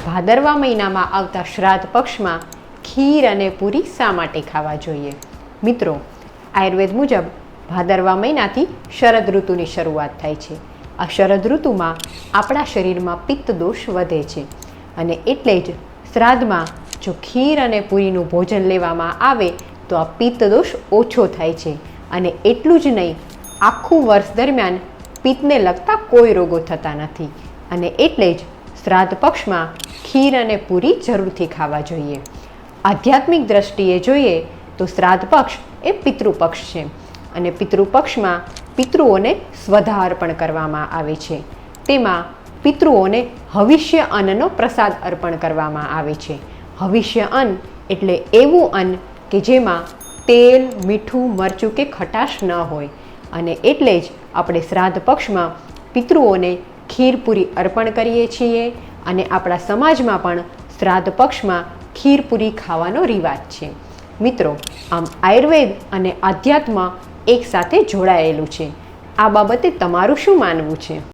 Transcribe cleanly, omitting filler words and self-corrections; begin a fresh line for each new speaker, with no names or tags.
ભાદરવા મહિનામાં આવતા શ્રાદ્ધ પક્ષમાં ખીર અને પૂરી શા માટે ખાવા જોઈએ? મિત્રો, આયુર્વેદ મુજબ ભાદરવા મહિનાથી શરદ ઋતુની શરૂઆત થાય છે. આ શરદ ઋતુમાં આપણા શરીરમાં પિત્ત દોષ વધે છે અને એટલે જ શ્રાદ્ધમાં જો ખીર અને પૂરીનું ભોજન લેવામાં આવે તો આ પિત્ત દોષ ઓછો થાય છે. અને એટલું જ નહીં, આખું વર્ષ દરમિયાન પિત્તને લગતા કોઈ રોગો થતા નથી. અને એટલે જ શ્રાદ્ધ પક્ષમાં ખીર અને પૂરી જરૂરથી ખાવા જોઈએ. આધ્યાત્મિક દ્રષ્ટિએ જોઈએ તો શ્રાદ્ધ પક્ષ એ પિતૃપક્ષ છે અને પિતૃપક્ષમાં પિતૃઓને સ્વધા અર્પણ કરવામાં આવે છે. તેમાં પિતૃઓને હવિષ્ય અન્નનો પ્રસાદ અર્પણ કરવામાં આવે છે. હવિષ્ય અન્ન એટલે એવું અન્ન કે જેમાં તેલ, મીઠું, મરચું કે ખટાશ ન હોય. અને એટલે જ આપણે શ્રાદ્ધ પક્ષમાં પિતૃઓને ખીરપૂરી અર્પણ કરીએ છીએ અને આપણા સમાજમાં પણ શ્રાદ્ધ પક્ષમાં ખીરપૂરી ખાવાનો રિવાજ છે. મિત્રો, આમ આયુર્વેદ અને આધ્યાત્મ એક સાથે જોડાયેલું છે. આ બાબતે તમારું શું માનવું છે?